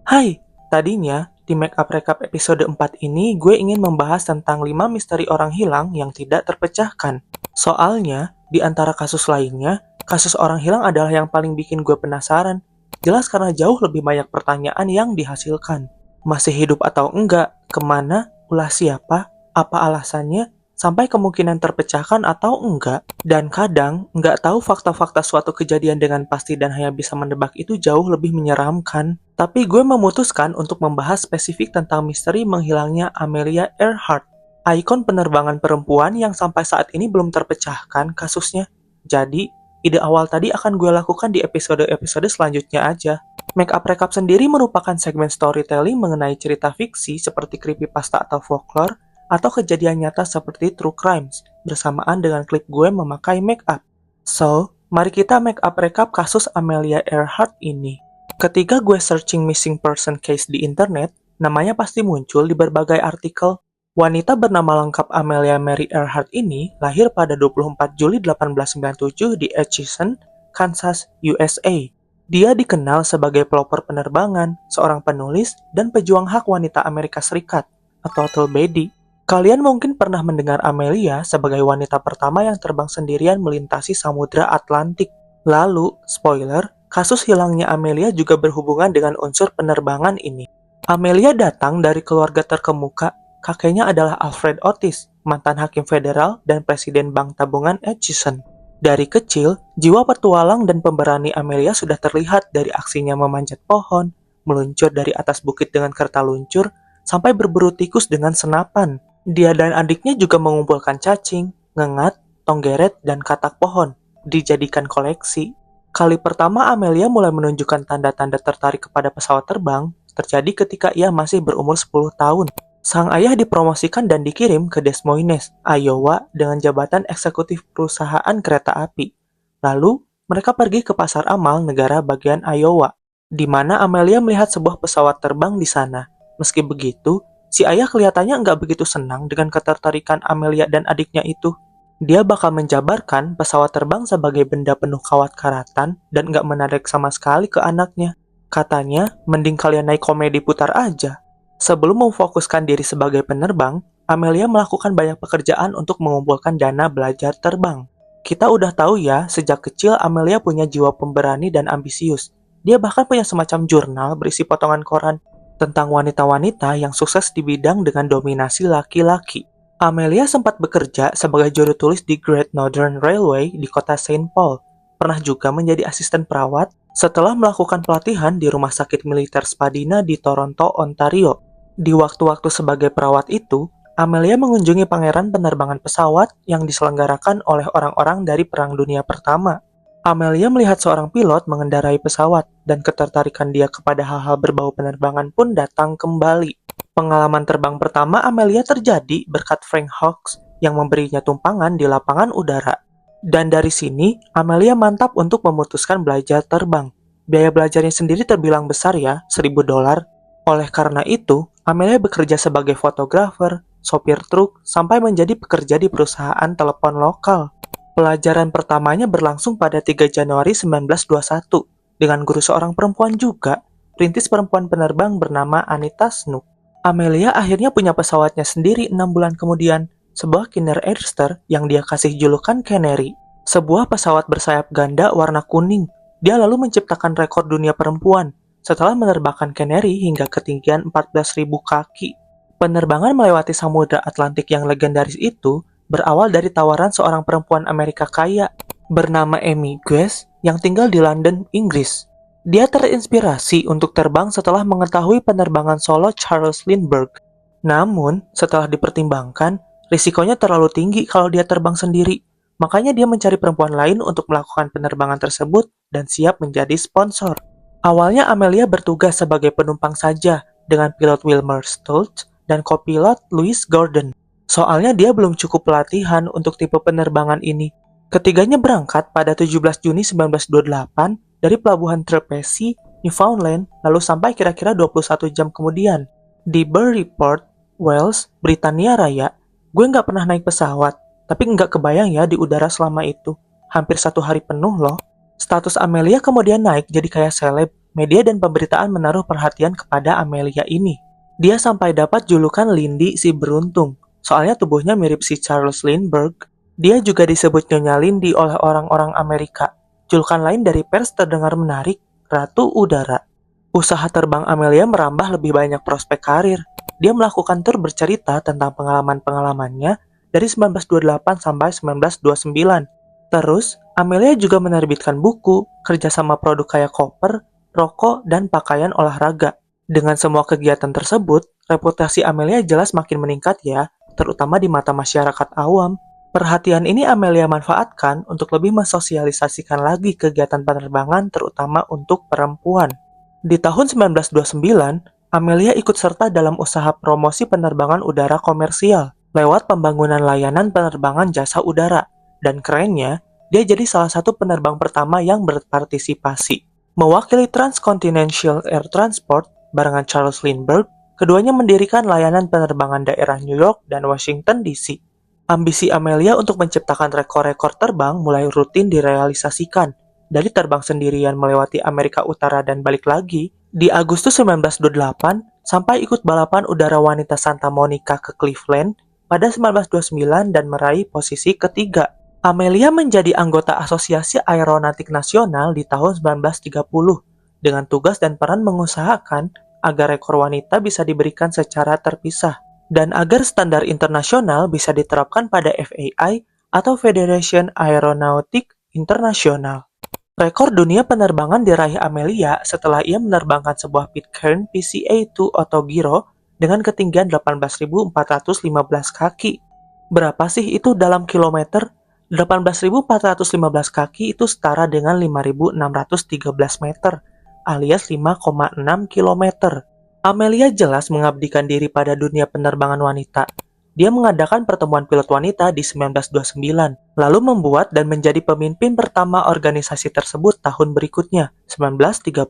Hai, tadinya di Make Up Recap episode 4 ini gue ingin membahas tentang 5 misteri orang hilang yang tidak terpecahkan. Soalnya, di antara kasus lainnya, kasus orang hilang adalah yang paling bikin gue penasaran. Jelas karena jauh lebih banyak pertanyaan yang dihasilkan. Masih hidup atau enggak? Kemana? Ulah siapa? Apa alasannya? Sampai kemungkinan terpecahkan atau enggak. Dan kadang, nggak tahu fakta-fakta suatu kejadian dengan pasti dan hanya bisa menebak itu jauh lebih menyeramkan. Tapi gue memutuskan untuk membahas spesifik tentang misteri menghilangnya Amelia Earhart, ikon penerbangan perempuan yang sampai saat ini belum terpecahkan kasusnya. Jadi, ide awal tadi akan gue lakukan di episode-episode selanjutnya aja. Make Up Recap sendiri merupakan segmen storytelling mengenai cerita fiksi seperti creepypasta atau folklore, atau kejadian nyata seperti true crimes, bersamaan dengan klip gue memakai make up. So, mari kita make up recap kasus Amelia Earhart ini. Ketika gue searching missing person case di internet, namanya pasti muncul di berbagai artikel. Wanita bernama lengkap Amelia Mary Earhart ini lahir pada 24 Juli 1897 di Atchison, Kansas, USA. Dia dikenal sebagai pelopor penerbangan, seorang penulis, dan pejuang hak wanita Amerika Serikat, atau Ethel Bedy. Kalian mungkin pernah mendengar Amelia sebagai wanita pertama yang terbang sendirian melintasi Samudra Atlantik. Lalu, spoiler, kasus hilangnya Amelia juga berhubungan dengan unsur penerbangan ini. Amelia datang dari keluarga terkemuka. Kakeknya adalah Alfred Otis, mantan hakim federal dan presiden Bank Tabungan Atchison. Dari kecil, jiwa petualang dan pemberani Amelia sudah terlihat dari aksinya memanjat pohon, meluncur dari atas bukit dengan kerta luncur, sampai berburu tikus dengan senapan. Dia dan adiknya juga mengumpulkan cacing, ngengat, tonggeret, dan katak pohon, dijadikan koleksi. Kali pertama Amelia mulai menunjukkan tanda-tanda tertarik kepada pesawat terbang terjadi ketika ia masih berumur 10 tahun. Sang ayah dipromosikan dan dikirim ke Des Moines, Iowa dengan jabatan eksekutif perusahaan kereta api. Lalu, mereka pergi ke pasar amal negara bagian Iowa, di mana Amelia melihat sebuah pesawat terbang di sana. Meski begitu, si ayah kelihatannya nggak begitu senang dengan ketertarikan Amelia dan adiknya itu. Dia bakal menjabarkan pesawat terbang sebagai benda penuh kawat karatan dan nggak menarik sama sekali ke anaknya. Katanya, mending kalian naik komedi putar aja. Sebelum memfokuskan diri sebagai penerbang, Amelia melakukan banyak pekerjaan untuk mengumpulkan dana belajar terbang. Kita udah tahu ya, sejak kecil Amelia punya jiwa pemberani dan ambisius. Dia bahkan punya semacam jurnal berisi potongan koran tentang wanita-wanita yang sukses di bidang dengan dominasi laki-laki. Amelia sempat bekerja sebagai juru tulis di Great Northern Railway di kota Saint Paul. Pernah juga menjadi asisten perawat setelah melakukan pelatihan di Rumah Sakit Militer Spadina di Toronto, Ontario. Di waktu-waktu sebagai perawat itu, Amelia mengunjungi pameran penerbangan pesawat yang diselenggarakan oleh orang-orang dari Perang Dunia Pertama. Amelia melihat seorang pilot mengendarai pesawat, dan ketertarikan dia kepada hal-hal berbau penerbangan pun datang kembali. Pengalaman terbang pertama Amelia terjadi berkat Frank Hawks yang memberinya tumpangan di lapangan udara. Dan dari sini, Amelia mantap untuk memutuskan belajar terbang. Biaya belajarnya sendiri terbilang besar ya, $1.000. Oleh karena itu, Amelia bekerja sebagai fotografer, sopir truk, sampai menjadi pekerja di perusahaan telepon lokal. Pelajaran pertamanya berlangsung pada 3 Januari 1921 dengan guru seorang perempuan juga, perintis perempuan penerbang bernama Anita Snook. Amelia akhirnya punya pesawatnya sendiri 6 bulan kemudian, sebuah Kinner Airster yang dia kasih julukan Canary, sebuah pesawat bersayap ganda warna kuning. Dia lalu menciptakan rekor dunia perempuan setelah menerbangkan Canary hingga ketinggian 14.000 kaki. Penerbangan melewati Samudra Atlantik yang legendaris itu berawal dari tawaran seorang perempuan Amerika kaya bernama Amy Guest yang tinggal di London, Inggris. Dia terinspirasi untuk terbang setelah mengetahui penerbangan solo Charles Lindbergh. Namun, setelah dipertimbangkan, risikonya terlalu tinggi kalau dia terbang sendiri. Makanya dia mencari perempuan lain untuk melakukan penerbangan tersebut dan siap menjadi sponsor. Awalnya Amelia bertugas sebagai penumpang saja dengan pilot Wilmer Stoltz dan kopilot Louis Gordon. Soalnya dia belum cukup pelatihan untuk tipe penerbangan ini. Ketiganya berangkat pada 17 Juni 1928 dari pelabuhan Trapeze, Newfoundland, lalu sampai kira-kira 21 jam kemudian di Burryport, Wales, Britania Raya. Gue nggak pernah naik pesawat, tapi nggak kebayang ya di udara selama itu. Hampir 1 hari penuh loh. Status Amelia kemudian naik jadi kayak seleb, media dan pemberitaan menaruh perhatian kepada Amelia ini. Dia sampai dapat julukan Lindy si beruntung, soalnya tubuhnya mirip si Charles Lindbergh. Dia juga disebut Nyonya Lindy oleh orang-orang Amerika. Julukan lain dari pers terdengar menarik, Ratu Udara. Usaha terbang Amelia merambah lebih banyak prospek karir. Dia melakukan tur bercerita tentang pengalaman-pengalamannya dari 1928 sampai 1929. Terus, Amelia juga menerbitkan buku, kerjasama produk kayak koper, rokok, dan pakaian olahraga. Dengan semua kegiatan tersebut, reputasi Amelia jelas makin meningkat ya, terutama di mata masyarakat awam. Perhatian ini Amelia manfaatkan untuk lebih mensosialisasikan lagi kegiatan penerbangan terutama untuk perempuan. Di tahun 1929, Amelia ikut serta dalam usaha promosi penerbangan udara komersial lewat pembangunan layanan penerbangan jasa udara. Dan kerennya, dia jadi salah satu penerbang pertama yang berpartisipasi. Mewakili Transcontinental Air Transport, barengan Charles Lindbergh, keduanya mendirikan layanan penerbangan daerah New York dan Washington DC. Ambisi Amelia untuk menciptakan rekor-rekor terbang mulai rutin direalisasikan. Dari terbang sendirian melewati Amerika Utara dan balik lagi, di Agustus 1928, sampai ikut balapan udara wanita Santa Monica ke Cleveland pada 1929 dan meraih posisi ketiga. Amelia menjadi anggota Asosiasi Aeronautik Nasional di tahun 1930, dengan tugas dan peran mengusahakan agar rekor wanita bisa diberikan secara terpisah, dan agar standar internasional bisa diterapkan pada FAI atau Federation Aeronautic International. Rekor dunia penerbangan diraih Amelia setelah ia menerbangkan sebuah Pitcairn PCA-2 Autogiro dengan ketinggian 18.415 kaki. Berapa sih itu dalam kilometer? 18.415 kaki itu setara dengan 5.613 meter, alias 5,6 kilometer. Amelia jelas mengabdikan diri pada dunia penerbangan wanita. Dia mengadakan pertemuan pilot wanita di 1929, lalu membuat dan menjadi pemimpin pertama organisasi tersebut tahun berikutnya, 1930.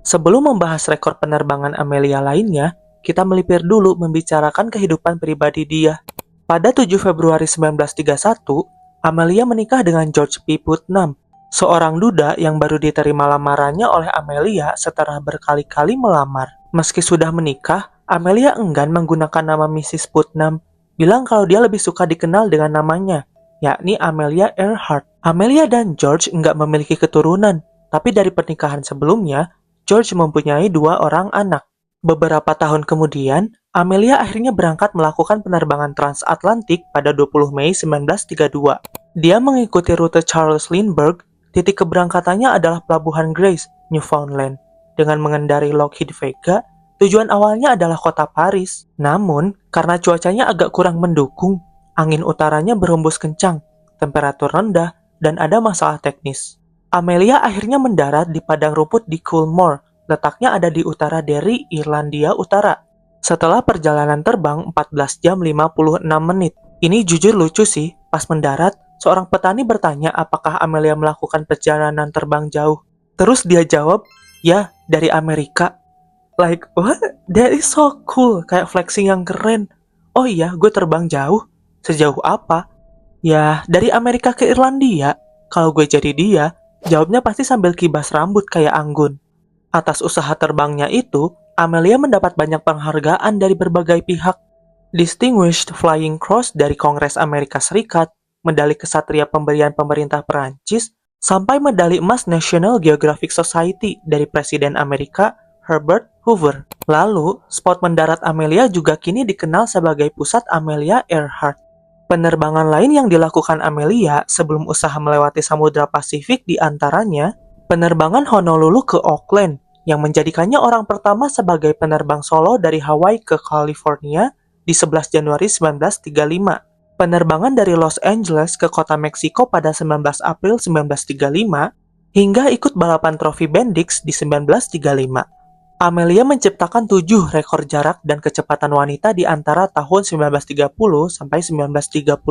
Sebelum membahas rekor penerbangan Amelia lainnya, kita melipir dulu membicarakan kehidupan pribadi dia. Pada 7 Februari 1931, Amelia menikah dengan George P. Putnam, seorang duda yang baru diterima lamarannya oleh Amelia setelah berkali-kali melamar. Meski sudah menikah, Amelia enggan menggunakan nama Mrs. Putnam, bilang kalau dia lebih suka dikenal dengan namanya, yakni Amelia Earhart. Amelia dan George enggak memiliki keturunan, tapi dari pernikahan sebelumnya, George mempunyai 2 orang anak. Beberapa tahun kemudian, Amelia akhirnya berangkat melakukan penerbangan transatlantik pada 20 Mei 1932. Dia mengikuti rute Charles Lindbergh. Titik keberangkatannya adalah Pelabuhan Grace, Newfoundland. Dengan mengendari Lockheed Vega, tujuan awalnya adalah kota Paris. Namun, karena cuacanya agak kurang mendukung, angin utaranya berhembus kencang, temperatur rendah, dan ada masalah teknis. Amelia akhirnya mendarat di padang rumput di Coolmore, letaknya ada di utara Derry, Irlandia Utara. Setelah perjalanan terbang 14 jam 56 menit. Ini jujur lucu sih, pas mendarat, seorang petani bertanya apakah Amelia melakukan perjalanan terbang jauh. Terus dia jawab, ya, dari Amerika. Like, what? That is so cool, kayak flexing yang keren. Oh iya, gue terbang jauh. Sejauh apa? Ya, dari Amerika ke Irlandia. Kalau gue jadi dia, jawabnya pasti sambil kibas rambut kayak Anggun. Atas usaha terbangnya itu, Amelia mendapat banyak penghargaan dari berbagai pihak. Distinguished Flying Cross dari Kongres Amerika Serikat, medali kesatria pemberian pemerintah Perancis, sampai medali emas National Geographic Society dari Presiden Amerika Herbert Hoover. Lalu, spot mendarat Amelia juga kini dikenal sebagai pusat Amelia Earhart. Penerbangan lain yang dilakukan Amelia sebelum usaha melewati Samudra Pasifik diantaranya penerbangan Honolulu ke Auckland, yang menjadikannya orang pertama sebagai penerbang solo dari Hawaii ke California di 11 Januari 1935. Penerbangan dari Los Angeles ke kota Meksiko pada 19 April 1935, hingga ikut balapan trofi Bendix di 1935. Amelia menciptakan 7 rekor jarak dan kecepatan wanita di antara tahun 1930 sampai 1935.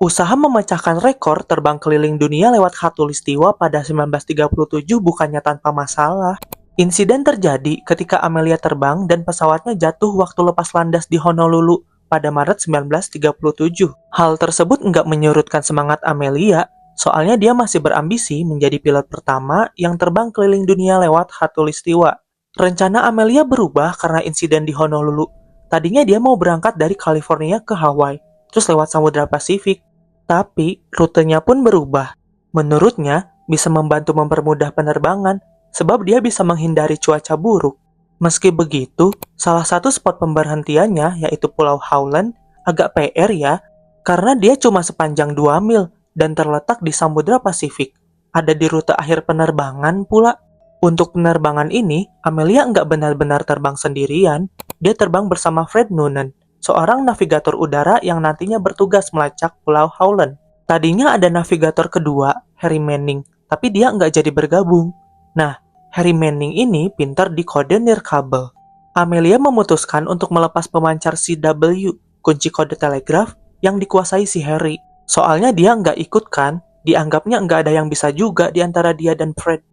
Usaha memecahkan rekor terbang keliling dunia lewat khatulistiwa pada 1937 bukannya tanpa masalah. Insiden terjadi ketika Amelia terbang dan pesawatnya jatuh waktu lepas landas di Honolulu pada Maret 1937. Hal tersebut nggak menyurutkan semangat Amelia. Soalnya dia masih berambisi menjadi pilot pertama yang terbang keliling dunia lewat khatulistiwa. Rencana Amelia berubah karena insiden di Honolulu. Tadinya dia mau berangkat dari California ke Hawaii, terus lewat Samudra Pasifik. Tapi rutenya pun berubah. Menurutnya, bisa membantu mempermudah penerbangan, sebab dia bisa menghindari cuaca buruk. Meski begitu, salah satu spot pemberhentiannya, yaitu Pulau Howland, agak PR ya, karena dia cuma sepanjang 2 mil dan terletak di Samudra Pasifik. Ada di rute akhir penerbangan pula. Untuk penerbangan ini, Amelia nggak benar-benar terbang sendirian. Dia terbang bersama Fred Noonan, seorang navigator udara yang nantinya bertugas melacak Pulau Howland. Tadinya ada navigator kedua, Harry Manning, tapi dia nggak jadi bergabung. Nah, Harry Manning ini pintar di kode nirkabel. Amelia memutuskan untuk melepas pemancar CW, kunci kode telegraf, yang dikuasai si Harry. Soalnya dia nggak ikut kan, dianggapnya nggak ada yang bisa juga di antara dia dan Fred.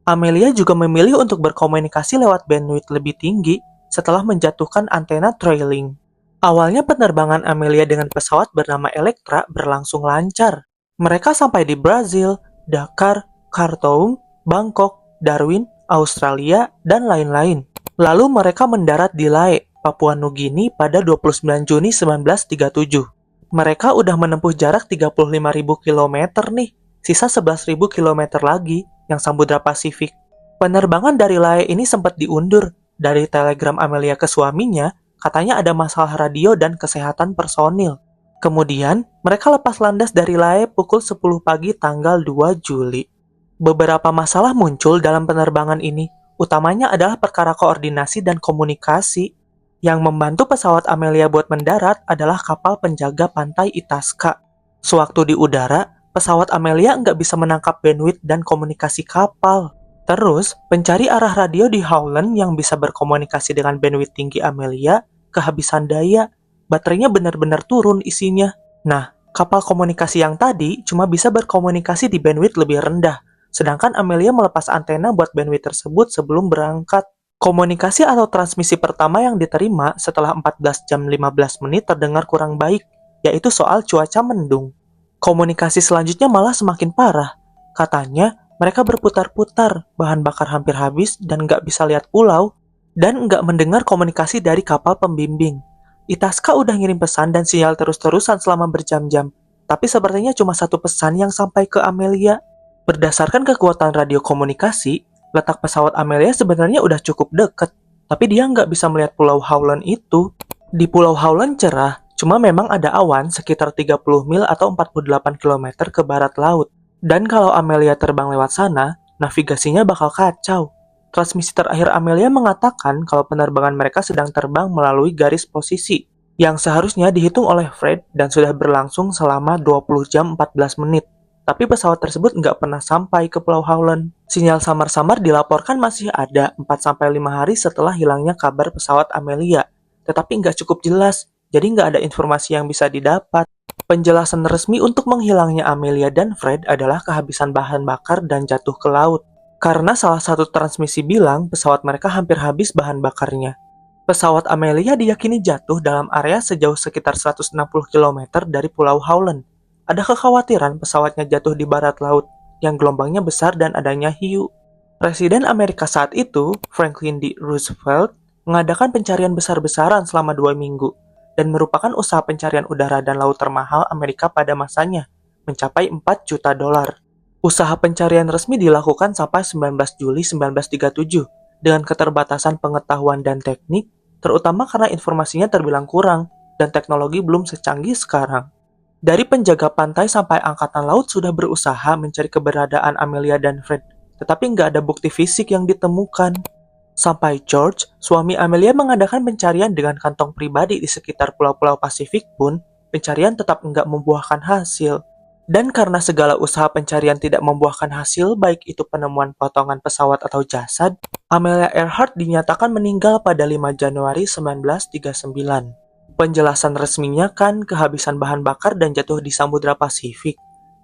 Amelia juga memilih untuk berkomunikasi lewat bandwidth lebih tinggi setelah menjatuhkan antena trailing. Awalnya penerbangan Amelia dengan pesawat bernama Electra berlangsung lancar. Mereka sampai di Brazil, Dakar, Khartoum, Bangkok, Darwin, Australia, dan lain-lain. Lalu mereka mendarat di Lae, Papua Nugini pada 29 Juni 1937. Mereka udah menempuh jarak 35.000 km nih, sisa 11.000 km lagi yang Samudra Pasifik. Penerbangan dari Lae ini sempat diundur. Dari telegram Amelia ke suaminya, katanya ada masalah radio dan kesehatan personil. Kemudian, mereka lepas landas dari Lae pukul 10 pagi tanggal 2 Juli. Beberapa masalah muncul dalam penerbangan ini, utamanya adalah perkara koordinasi dan komunikasi. Yang membantu pesawat Amelia buat mendarat adalah kapal penjaga pantai Itasca. Sewaktu di udara, pesawat Amelia nggak bisa menangkap bandwidth dan komunikasi kapal. Terus, pencari arah radio di Howland yang bisa berkomunikasi dengan bandwidth tinggi Amelia kehabisan daya. Baterainya benar-benar turun isinya. Nah, kapal komunikasi yang tadi cuma bisa berkomunikasi di bandwidth lebih rendah. Sedangkan Amelia melepas antena buat bandwidth tersebut sebelum berangkat. Komunikasi atau transmisi pertama yang diterima setelah 14 jam 15 menit terdengar kurang baik, yaitu soal cuaca mendung. Komunikasi selanjutnya malah semakin parah. Katanya, mereka berputar-putar, bahan bakar hampir habis dan nggak bisa lihat pulau, dan nggak mendengar komunikasi dari kapal pembimbing. Itasca udah ngirim pesan dan sinyal terus-terusan selama berjam-jam, tapi sepertinya cuma satu pesan yang sampai ke Amelia. Berdasarkan kekuatan radio komunikasi, letak pesawat Amelia sebenarnya udah cukup deket, tapi dia nggak bisa melihat Pulau Howland itu. Di Pulau Howland cerah, cuma memang ada awan sekitar 30 mil atau 48 km ke barat laut. Dan kalau Amelia terbang lewat sana, navigasinya bakal kacau. Transmisi terakhir Amelia mengatakan kalau penerbangan mereka sedang terbang melalui garis posisi, yang seharusnya dihitung oleh Fred dan sudah berlangsung selama 20 jam 14 menit. Tapi pesawat tersebut nggak pernah sampai ke Pulau Howland. Sinyal samar-samar dilaporkan masih ada 4-5 hari setelah hilangnya kabar pesawat Amelia. Tetapi nggak cukup jelas, jadi nggak ada informasi yang bisa didapat. Penjelasan resmi untuk menghilangnya Amelia dan Fred adalah kehabisan bahan bakar dan jatuh ke laut. Karena salah satu transmisi bilang pesawat mereka hampir habis bahan bakarnya. Pesawat Amelia diyakini jatuh dalam area sejauh sekitar 160 km dari Pulau Howland. Ada kekhawatiran pesawatnya jatuh di barat laut, yang gelombangnya besar dan adanya hiu. Presiden Amerika saat itu, Franklin D. Roosevelt, mengadakan pencarian besar-besaran selama 2 minggu, dan merupakan usaha pencarian udara dan laut termahal Amerika pada masanya, mencapai $4 juta. Usaha pencarian resmi dilakukan sampai 19 Juli 1937, dengan keterbatasan pengetahuan dan teknik, terutama karena informasinya terbilang kurang, dan teknologi belum secanggih sekarang. Dari penjaga pantai sampai angkatan laut sudah berusaha mencari keberadaan Amelia dan Fred, tetapi nggak ada bukti fisik yang ditemukan. Sampai George, suami Amelia mengadakan pencarian dengan kantong pribadi di sekitar pulau-pulau Pasifik pun, pencarian tetap nggak membuahkan hasil. Dan karena segala usaha pencarian tidak membuahkan hasil, baik itu penemuan potongan pesawat atau jasad, Amelia Earhart dinyatakan meninggal pada 5 Januari 1939. Penjelasan resminya kan kehabisan bahan bakar dan jatuh di Samudra Pasifik.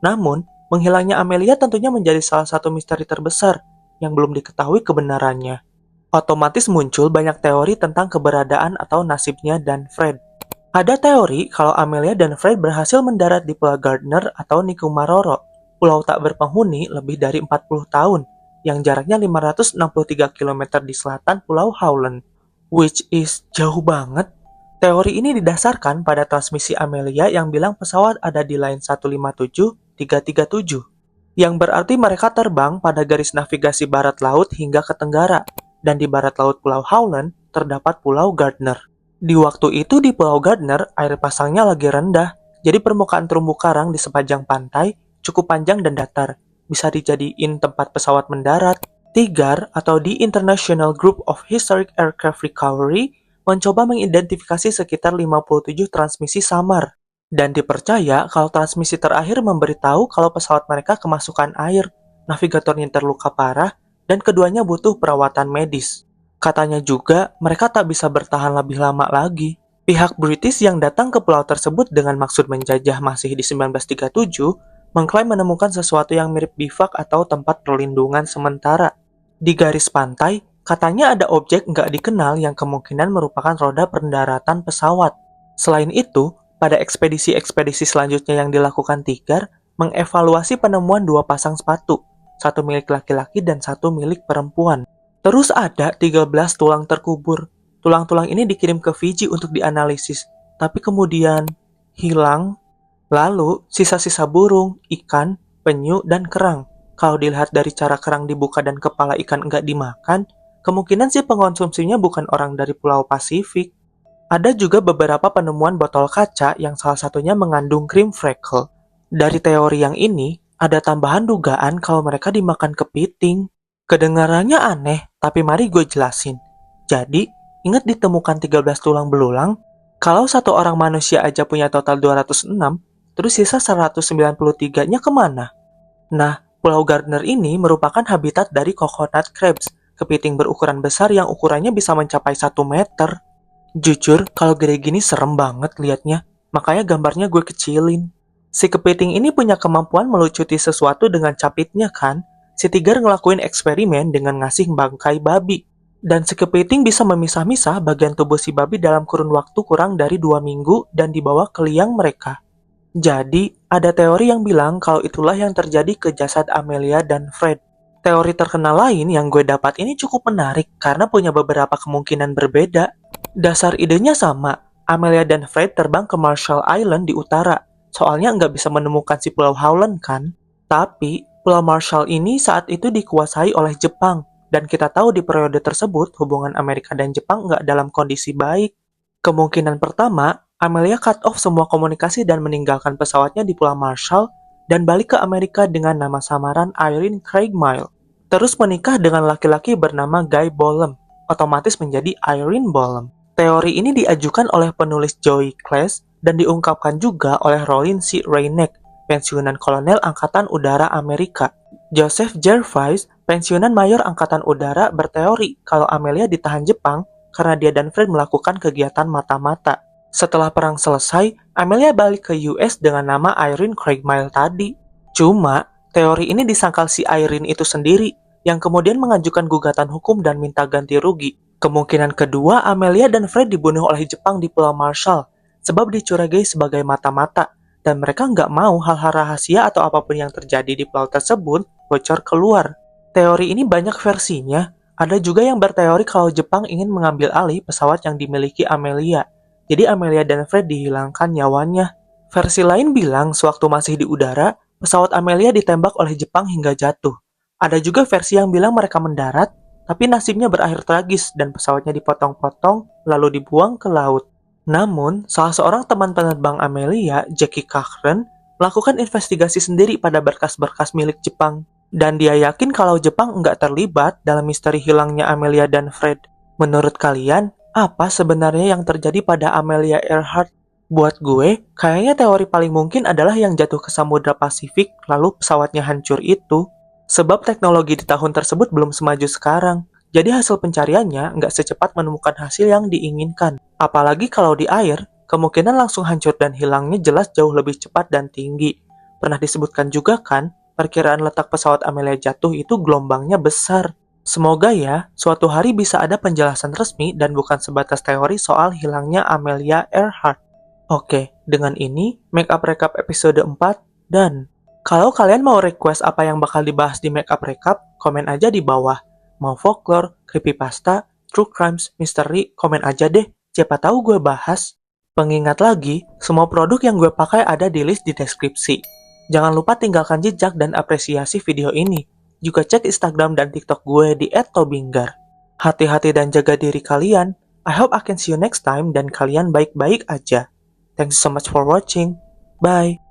Namun, menghilangnya Amelia tentunya menjadi salah satu misteri terbesar yang belum diketahui kebenarannya. Otomatis muncul banyak teori tentang keberadaan atau nasibnya dan Fred. Ada teori kalau Amelia dan Fred berhasil mendarat di Pulau Gardner atau Nikumaroro. pulau tak berpenghuni lebih dari 40 tahun, yang jaraknya 563 km di selatan Pulau Howland, which is jauh banget. Teori ini didasarkan pada transmisi Amelia yang bilang pesawat ada di line 157337, yang berarti mereka terbang pada garis navigasi barat laut hingga ke tenggara, dan di barat laut Pulau Howland terdapat Pulau Gardner. Di waktu itu di Pulau Gardner, air pasangnya lagi rendah, jadi permukaan terumbu karang di sepanjang pantai cukup panjang dan datar, bisa dijadiin tempat pesawat mendarat. TIGAR atau The International Group of Historic Aircraft Recovery mencoba mengidentifikasi sekitar 57 transmisi samar, dan dipercaya kalau transmisi terakhir memberitahu kalau pesawat mereka kemasukan air, navigatornya terluka parah, dan keduanya butuh perawatan medis. Katanya juga mereka tak bisa bertahan lebih lama lagi. Pihak British yang datang ke pulau tersebut dengan maksud menjajah masih di 1937 mengklaim menemukan sesuatu yang mirip bivak atau tempat perlindungan sementara. Di garis pantai, katanya ada objek nggak dikenal yang kemungkinan merupakan roda pendaratan pesawat. Selain itu, pada ekspedisi-ekspedisi selanjutnya yang dilakukan TIGAR, mengevaluasi penemuan 2 pasang sepatu, satu milik laki-laki dan satu milik perempuan. Terus ada 13 tulang terkubur. Tulang-tulang ini dikirim ke Fiji untuk dianalisis, tapi kemudian hilang. Lalu, sisa-sisa burung, ikan, penyu, dan kerang. Kalau dilihat dari cara kerang dibuka dan kepala ikan nggak dimakan, kemungkinan sih pengonsumsinya bukan orang dari Pulau Pasifik. Ada juga beberapa penemuan botol kaca yang salah satunya mengandung krim freckle. Dari teori yang ini, ada tambahan dugaan kalau mereka dimakan kepiting. Kedengarannya aneh, tapi mari gue jelasin. Jadi, ingat ditemukan 13 tulang belulang? Kalau satu orang manusia aja punya total 206, terus sisa 193-nya kemana? Nah, Pulau Gardner ini merupakan habitat dari coconut crabs, kepiting berukuran besar yang ukurannya bisa mencapai 1 meter. Jujur, kalau gede gini serem banget liatnya, makanya gambarnya gue kecilin. Si kepiting ini punya kemampuan melucuti sesuatu dengan capitnya kan? Si TIGAR ngelakuin eksperimen dengan ngasih bangkai babi. Dan si kepiting bisa memisah-misah bagian tubuh si babi dalam kurun waktu kurang dari 2 minggu dan dibawa ke liang mereka. Jadi, ada teori yang bilang kalau itulah yang terjadi ke jasad Amelia dan Fred. Teori terkenal lain yang gue dapat ini cukup menarik karena punya beberapa kemungkinan berbeda. Dasar idenya sama, Amelia dan Fred terbang ke Marshall Island di utara, soalnya nggak bisa menemukan si Pulau Howland kan? Tapi, Pulau Marshall ini saat itu dikuasai oleh Jepang, dan kita tahu di periode tersebut hubungan Amerika dan Jepang nggak dalam kondisi baik. Kemungkinan pertama, Amelia cut off semua komunikasi dan meninggalkan pesawatnya di Pulau Marshall dan balik ke Amerika dengan nama samaran Irene Craig Mile. Terus menikah dengan laki-laki bernama Guy Bolam, otomatis menjadi Irene Bolam. Teori ini diajukan oleh penulis Joey Claes dan diungkapkan juga oleh Rollin C. Reineck, pensiunan kolonel Angkatan Udara Amerika. Joseph Gervais, pensiunan mayor Angkatan Udara, berteori kalau Amelia ditahan Jepang karena dia dan Fred melakukan kegiatan mata-mata. Setelah perang selesai, Amelia balik ke US dengan nama Irene Craig Mile tadi. Cuma, teori ini disangkal si Irene itu sendiri, yang kemudian mengajukan gugatan hukum dan minta ganti rugi. Kemungkinan kedua, Amelia dan Fred dibunuh oleh Jepang di Pulau Marshall, sebab dicurigai sebagai mata-mata, dan mereka nggak mau hal-hal rahasia atau apapun yang terjadi di pulau tersebut bocor keluar. Teori ini banyak versinya, ada juga yang berteori kalau Jepang ingin mengambil alih pesawat yang dimiliki Amelia. Jadi Amelia dan Fred dihilangkan nyawanya. Versi lain bilang sewaktu masih di udara, pesawat Amelia ditembak oleh Jepang hingga jatuh. Ada juga versi yang bilang mereka mendarat, tapi nasibnya berakhir tragis dan pesawatnya dipotong-potong lalu dibuang ke laut. Namun, salah seorang teman penerbang Amelia, Jackie Cochran, melakukan investigasi sendiri pada berkas-berkas milik Jepang. Dan dia yakin kalau Jepang nggak terlibat dalam misteri hilangnya Amelia dan Fred. Menurut kalian, apa sebenarnya yang terjadi pada Amelia Earhart? Buat gue, kayaknya teori paling mungkin adalah yang jatuh ke Samudra Pasifik lalu pesawatnya hancur itu. Sebab teknologi di tahun tersebut belum semaju sekarang. Jadi hasil pencariannya nggak secepat menemukan hasil yang diinginkan. Apalagi kalau di air, kemungkinan langsung hancur dan hilangnya jelas jauh lebih cepat dan tinggi. Pernah disebutkan juga kan, perkiraan letak pesawat Amelia jatuh itu gelombangnya besar. Semoga ya, suatu hari bisa ada penjelasan resmi dan bukan sebatas teori soal hilangnya Amelia Earhart. Oke, dengan ini, make up recap episode 4, dan Kalau kalian mau request apa yang bakal dibahas di Makeup Recap, komen aja di bawah. Mau folklore, creepypasta, true crimes, misteri, komen aja deh. Siapa tahu gue bahas. Pengingat lagi, semua produk yang gue pakai ada di list di deskripsi. Jangan lupa tinggalkan jejak dan apresiasi video ini. Juga cek Instagram dan TikTok gue di @tobinggar. Hati-hati dan jaga diri kalian. I hope I can see you next time dan kalian baik-baik aja. Thanks so much for watching. Bye.